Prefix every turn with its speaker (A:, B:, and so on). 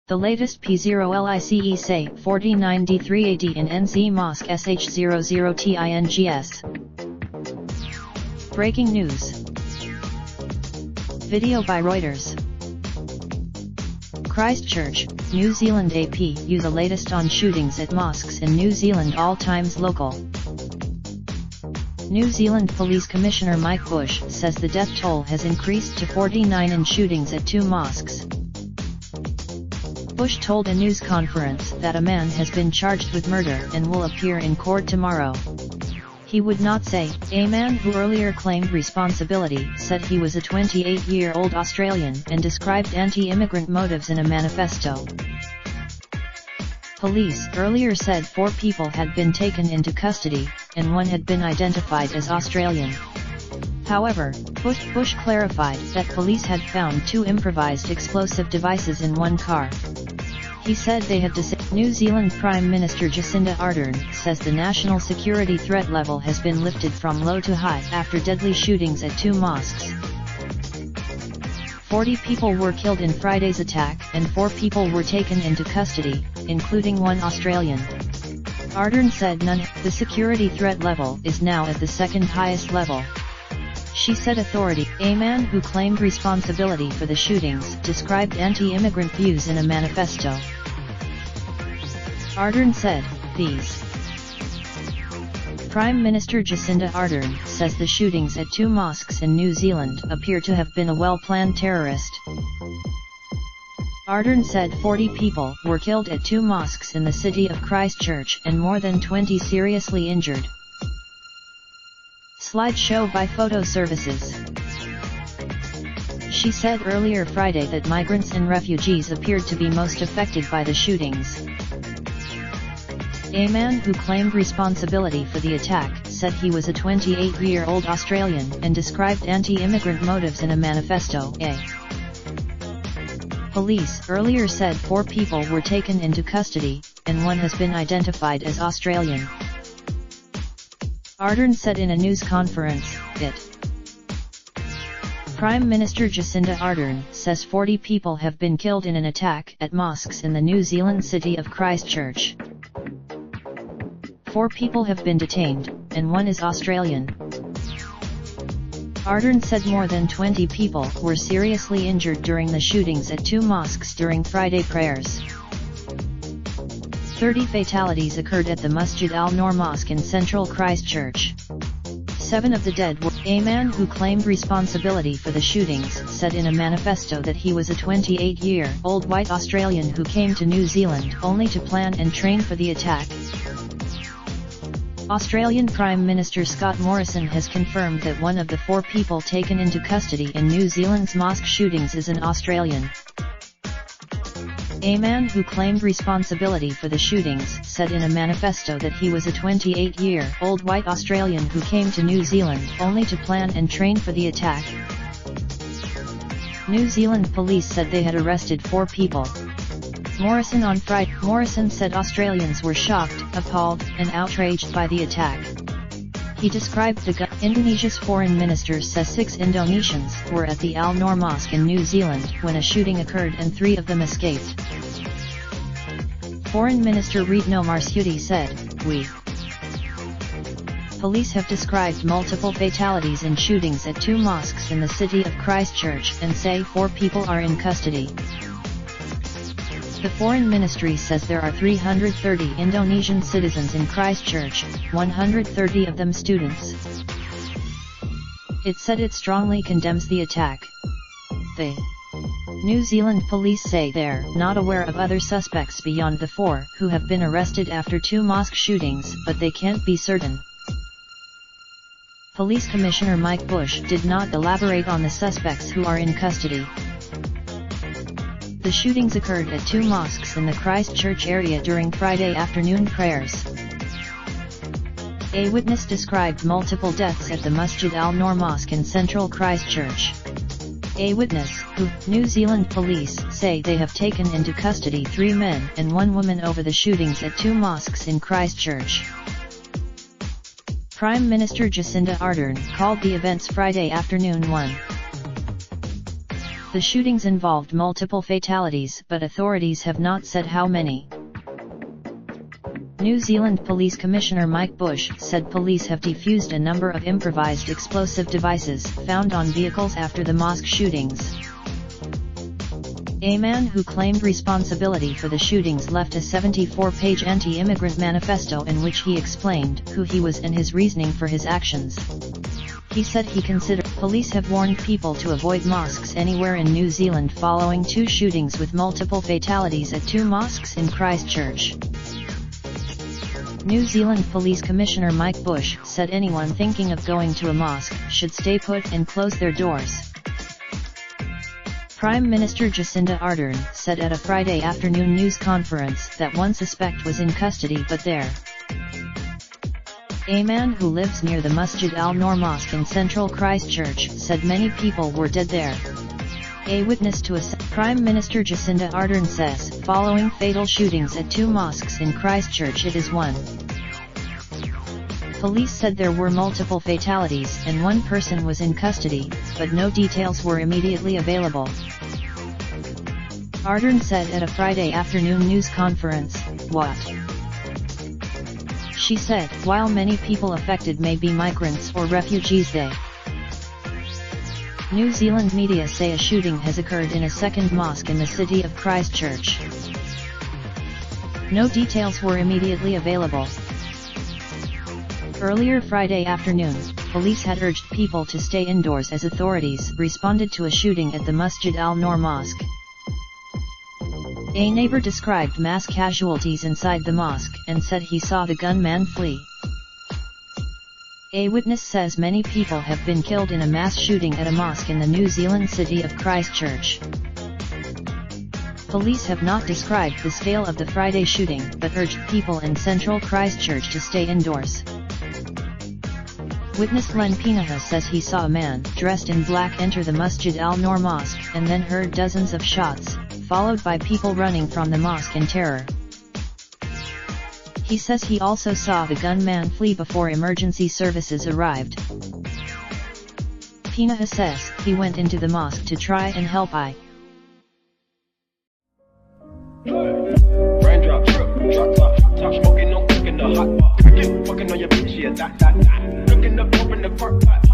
A: The latest P0lice say 49 D3ad in NZ mosque sh00tings. Breaking news. Video by Reuters. Christchurch, New Zealand APU. The latest on shootings at mosques in New Zealand. All times local. New Zealand Police Commissioner Mike Bush says the death toll has increased to 49 in shootings at 2 mosques. Bush told a news conference that a man has been charged with murder and will appear in court tomorrow. He would not say. A man who earlier claimed responsibility said he was a 28-year-old Australian and described anti-immigrant motives in a manifesto. Police earlier said 4 people had been taken into custody, and 1 had been identified as Australian. However, Bush clarified that police had found 2 improvised explosive devices in 1 car. He said they had disabled. New Zealand Prime Minister Jacinda Ardern says the national security threat level has been lifted from low to high after deadly shootings at 2 mosques. 40 people were killed in Friday's attack and 4 people were taken into custody, including 1 Australian. Ardern said the security threat level is now at the 2nd highest level. She said authority. A man who claimed responsibility for the shootings described anti-immigrant views in a manifesto. Ardern said, these. Prime Minister Jacinda Ardern says the shootings at 2 mosques in New Zealand appear to have been a well-planned terrorist. Ardern said 40 people were killed at 2 mosques in the city of Christchurch and more than 20 seriously injured. Slideshow by Photo Services. She said earlier Friday that migrants and refugees appeared to be most affected by the shootings. A man who claimed responsibility for the attack said he was a 28-year-old Australian and described anti-immigrant motives in a manifesto. Police earlier said 4 people were taken into custody, and 1 has been identified as Australian. Ardern said in a news conference, Prime Minister Jacinda Ardern says 40 people have been killed in an attack at mosques in the New Zealand city of Christchurch. 4 people have been detained, and 1 is Australian. Ardern said more than 20 people were seriously injured during the shootings at 2 mosques during Friday prayers. 30 fatalities occurred at the Masjid Al-Noor Mosque in central Christchurch. 7 of the dead were. A man who claimed responsibility for the shootings said in a manifesto that he was a 28-year-old white Australian who came to New Zealand only to plan and train for the attack. Australian Prime Minister Scott Morrison has confirmed that 1 of the 4 people taken into custody in New Zealand's mosque shootings is an Australian. A man who claimed responsibility for the shootings said in a manifesto that he was a 28-year-old white Australian who came to New Zealand only to plan and train for the attack. New Zealand police said they had arrested 4 people. Morrison on Friday. Morrison said Australians were shocked, appalled, and outraged by the attack. He described the gun. Indonesia's foreign minister says 6 Indonesians were at the Al-Noor Mosque in New Zealand when a shooting occurred and 3 of them escaped. Foreign Minister Retno Marsudi said, Police have described multiple fatalities in shootings at 2 mosques in the city of Christchurch and say 4 people are in custody. The Foreign Ministry says there are 330 Indonesian citizens in Christchurch, 130 of them students. It said it strongly condemns the attack. The New Zealand police say they're not aware of other suspects beyond the 4 who have been arrested after 2 mosque shootings, but they can't be certain. Police Commissioner Mike Bush did not elaborate on the suspects who are in custody. The shootings occurred at 2 mosques in the Christchurch area during Friday afternoon prayers. A witness described multiple deaths at the Masjid Al-Noor Mosque in central Christchurch. A witness, who New Zealand police say they have taken into custody 3 men and 1 woman over the shootings at 2 mosques in Christchurch. Prime Minister Jacinda Ardern called the events Friday afternoon 1. The shootings involved multiple fatalities, but authorities have not said how many. New Zealand Police Commissioner Mike Bush said police have defused a number of improvised explosive devices found on vehicles after the mosque shootings. A man who claimed responsibility for the shootings left a 74-page anti-immigrant manifesto in which he explained who he was and his reasoning for his actions. He said he considered police have warned people to avoid mosques anywhere in New Zealand following 2 shootings with multiple fatalities at 2 mosques in Christchurch. New Zealand Police Commissioner Mike Bush said anyone thinking of going to a mosque should stay put and close their doors. Prime Minister Jacinda Ardern said at a Friday afternoon news conference that one suspect was in custody but a man who lives near the Masjid Al-Noor Mosque in central Christchurch said many people were dead there. A witness to Prime Minister Jacinda Ardern says, following fatal shootings at 2 mosques in Christchurch it is 1. Police said there were multiple fatalities and 1 person was in custody, but no details were immediately available. Ardern said at a Friday afternoon news conference, "What?" She said, while many people affected may be migrants or refugees New Zealand media say a shooting has occurred in a second mosque in the city of Christchurch. No details were immediately available. Earlier Friday afternoon, police had urged people to stay indoors as authorities responded to a shooting at the Masjid Al-Noor Mosque. A neighbor described mass casualties inside the mosque and said he saw the gunman flee. A witness says many people have been killed in a mass shooting at a mosque in the New Zealand city of Christchurch. Police have not described the scale of the Friday shooting but urged people in central Christchurch to stay indoors. Witness Len Pinaha says he saw a man dressed in black enter the Masjid Al-Noor Mosque and then heard dozens of shots, followed by people running from the mosque in terror. He says he also saw the gunman flee before emergency services arrived. Pinaha says he went into the mosque to try and help
B: Raindrop, drop top smoking, no cooking the hot pot. Fucking on your bitch, yeah, that. Looking up, open the park pot.